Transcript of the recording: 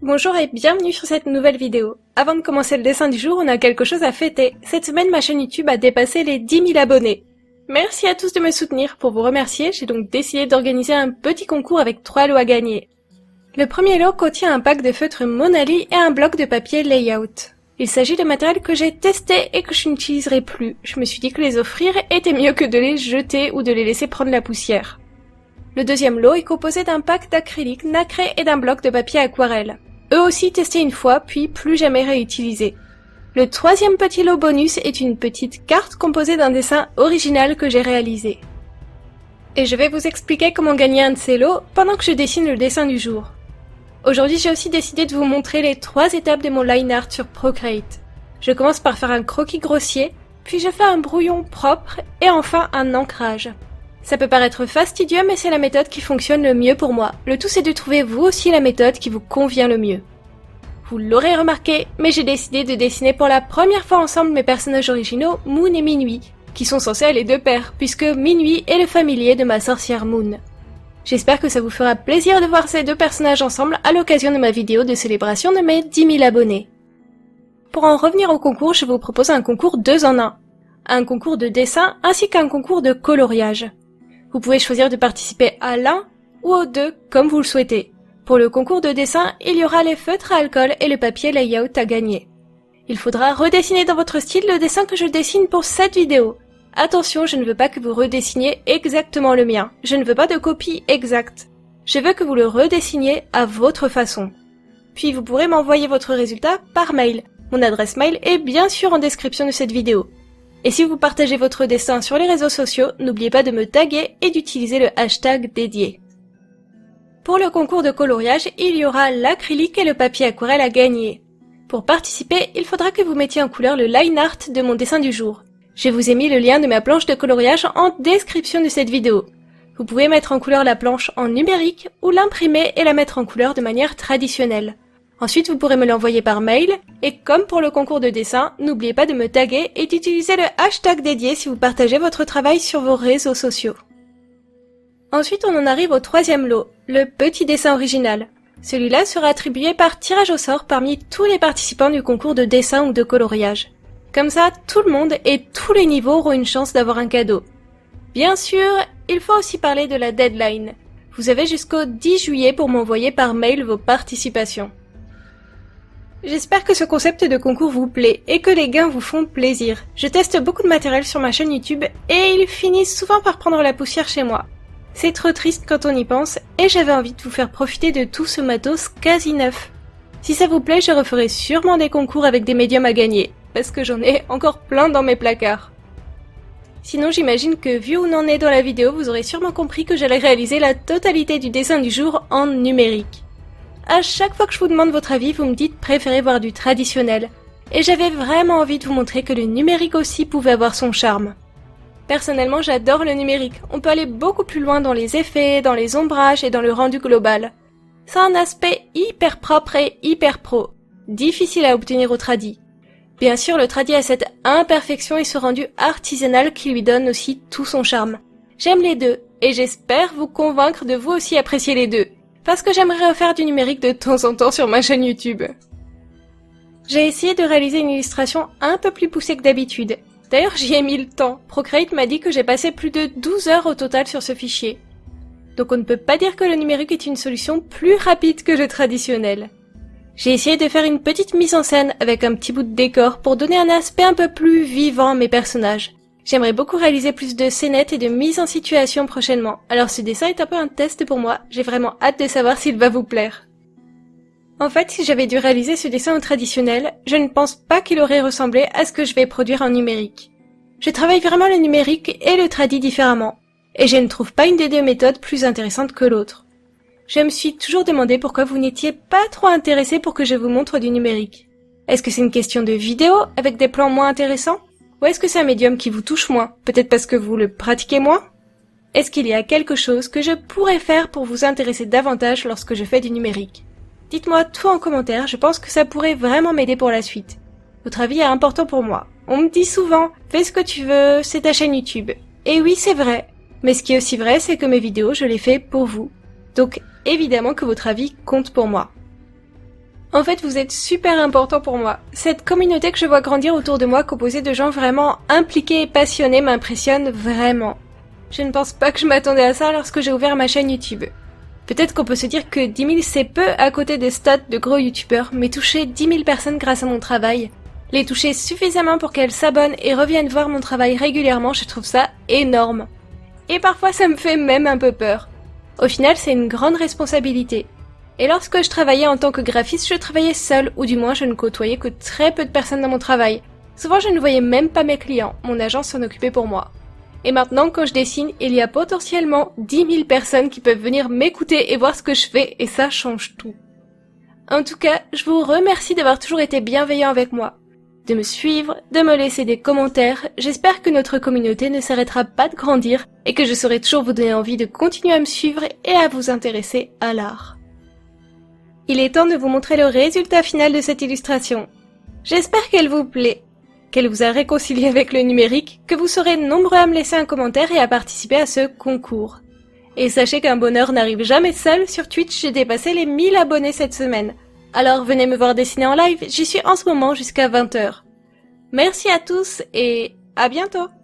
Bonjour et bienvenue sur cette nouvelle vidéo. Avant de commencer le dessin du jour, on a quelque chose à fêter. Cette semaine, ma chaîne YouTube a dépassé les 10 000 abonnés. Merci à tous de me soutenir. Pour vous remercier, j'ai donc décidé d'organiser un petit concours avec 3 lots à gagner. Le premier lot contient un pack de feutres Monali et un bloc de papier Layout. Il s'agit de matériel que j'ai testé et que je n'utiliserai plus. Je me suis dit que les offrir était mieux que de les jeter ou de les laisser prendre la poussière. Le deuxième lot est composé d'un pack d'acrylique nacré et d'un bloc de papier aquarelle. Eux aussi testés une fois, puis plus jamais réutilisés. Le troisième petit lot bonus est une petite carte composée d'un dessin original que j'ai réalisé. Et je vais vous expliquer comment gagner un de ces lots pendant que je dessine le dessin du jour. Aujourd'hui, j'ai aussi décidé de vous montrer les 3 étapes de mon line art sur Procreate. Je commence par faire un croquis grossier, puis je fais un brouillon propre et enfin un ancrage. Ça peut paraître fastidieux, mais c'est la méthode qui fonctionne le mieux pour moi. Le tout, c'est de trouver vous aussi la méthode qui vous convient le mieux. Vous l'aurez remarqué, mais j'ai décidé de dessiner pour la première fois ensemble mes personnages originaux, Moon et Minuit, qui sont censés aller de pair, puisque Minuit est le familier de ma sorcière Moon. J'espère que ça vous fera plaisir de voir ces 2 personnages ensemble à l'occasion de ma vidéo de célébration de mes 10 000 abonnés. Pour en revenir au concours, je vous propose un concours 2 en 1. Un concours de dessin ainsi qu'un concours de coloriage. Vous pouvez choisir de participer à l'un ou aux 2 comme vous le souhaitez. Pour le concours de dessin, il y aura les feutres à alcool et le papier layout à gagner. Il faudra redessiner dans votre style le dessin que je dessine pour cette vidéo. Attention, je ne veux pas que vous redessiniez exactement le mien. Je ne veux pas de copie exacte. Je veux que vous le redessiniez à votre façon. Puis vous pourrez m'envoyer votre résultat par mail. Mon adresse mail est bien sûr en description de cette vidéo. Et si vous partagez votre dessin sur les réseaux sociaux, n'oubliez pas de me taguer et d'utiliser le hashtag dédié. Pour le concours de coloriage, il y aura l'acrylique et le papier aquarelle à gagner. Pour participer, il faudra que vous mettiez en couleur le line art de mon dessin du jour. Je vous ai mis le lien de ma planche de coloriage en description de cette vidéo. Vous pouvez mettre en couleur la planche en numérique ou l'imprimer et la mettre en couleur de manière traditionnelle. Ensuite, vous pourrez me l'envoyer par mail, et comme pour le concours de dessin, n'oubliez pas de me taguer et d'utiliser le hashtag dédié si vous partagez votre travail sur vos réseaux sociaux. Ensuite, on en arrive au 3e lot, le petit dessin original. Celui-là sera attribué par tirage au sort parmi tous les participants du concours de dessin ou de coloriage. Comme ça, tout le monde et tous les niveaux auront une chance d'avoir un cadeau. Bien sûr, il faut aussi parler de la deadline. Vous avez jusqu'au 10 juillet pour m'envoyer par mail vos participations. J'espère que ce concept de concours vous plaît et que les gains vous font plaisir. Je teste beaucoup de matériel sur ma chaîne YouTube et ils finissent souvent par prendre la poussière chez moi. C'est trop triste quand on y pense et j'avais envie de vous faire profiter de tout ce matos quasi neuf. Si ça vous plaît, je referai sûrement des concours avec des médiums à gagner, parce que j'en ai encore plein dans mes placards. Sinon, j'imagine que vu où on en est dans la vidéo, vous aurez sûrement compris que j'allais réaliser la totalité du dessin du jour en numérique. À chaque fois que je vous demande votre avis, vous me dites préférez voir du traditionnel. Et j'avais vraiment envie de vous montrer que le numérique aussi pouvait avoir son charme. Personnellement, j'adore le numérique. On peut aller beaucoup plus loin dans les effets, dans les ombrages et dans le rendu global. Ça a un aspect hyper propre et hyper pro. Difficile à obtenir au tradi. Bien sûr, le tradi a cette imperfection et ce rendu artisanal qui lui donne aussi tout son charme. J'aime les deux, et j'espère vous convaincre de vous aussi apprécier les deux. Parce que j'aimerais refaire du numérique de temps en temps sur ma chaîne YouTube. J'ai essayé de réaliser une illustration un peu plus poussée que d'habitude. D'ailleurs, j'y ai mis le temps. Procreate m'a dit que j'ai passé plus de 12 heures au total sur ce fichier. Donc on ne peut pas dire que le numérique est une solution plus rapide que le traditionnel. J'ai essayé de faire une petite mise en scène avec un petit bout de décor pour donner un aspect un peu plus vivant à mes personnages. J'aimerais beaucoup réaliser plus de scénettes et de mise en situation prochainement, alors ce dessin est un peu un test pour moi, j'ai vraiment hâte de savoir s'il va vous plaire. En fait, si j'avais dû réaliser ce dessin au traditionnel, je ne pense pas qu'il aurait ressemblé à ce que je vais produire en numérique. Je travaille vraiment le numérique et le tradi différemment, et je ne trouve pas une des 2 méthodes plus intéressante que l'autre. Je me suis toujours demandé pourquoi vous n'étiez pas trop intéressé pour que je vous montre du numérique. Est-ce que c'est une question de vidéo avec des plans moins intéressants ? Ou est-ce que c'est un médium qui vous touche moins, peut-être parce que vous le pratiquez moins ? Est-ce qu'il y a quelque chose que je pourrais faire pour vous intéresser davantage lorsque je fais du numérique ? Dites-moi tout en commentaire, je pense que ça pourrait vraiment m'aider pour la suite. Votre avis est important pour moi. On me dit souvent, fais ce que tu veux, c'est ta chaîne YouTube. Et oui, c'est vrai. Mais ce qui est aussi vrai, c'est que mes vidéos, je les fais pour vous. Donc, évidemment que votre avis compte pour moi. En fait, vous êtes super important pour moi. Cette communauté que je vois grandir autour de moi, composée de gens vraiment impliqués et passionnés, m'impressionne vraiment. Je ne pense pas que je m'attendais à ça lorsque j'ai ouvert ma chaîne YouTube. Peut-être qu'on peut se dire que 10 000 c'est peu à côté des stats de gros youtubeurs, mais toucher 10 000 personnes grâce à mon travail, les toucher suffisamment pour qu'elles s'abonnent et reviennent voir mon travail régulièrement, je trouve ça énorme. Et parfois ça me fait même un peu peur. Au final, c'est une grande responsabilité. Et lorsque je travaillais en tant que graphiste, je travaillais seule, ou du moins je ne côtoyais que très peu de personnes dans mon travail. Souvent je ne voyais même pas mes clients, mon agence s'en occupait pour moi. Et maintenant, quand je dessine, il y a potentiellement 10 000 personnes qui peuvent venir m'écouter et voir ce que je fais, et ça change tout. En tout cas, je vous remercie d'avoir toujours été bienveillant avec moi, de me suivre, de me laisser des commentaires. J'espère que notre communauté ne s'arrêtera pas de grandir et que je saurai toujours vous donner envie de continuer à me suivre et à vous intéresser à l'art. Il est temps de vous montrer le résultat final de cette illustration. J'espère qu'elle vous plaît, qu'elle vous a réconcilié avec le numérique, que vous serez nombreux à me laisser un commentaire et à participer à ce concours. Et sachez qu'un bonheur n'arrive jamais seul, sur Twitch j'ai dépassé les 1000 abonnés cette semaine. Alors venez me voir dessiner en live, j'y suis en ce moment jusqu'à 20 h. Merci à tous et à bientôt!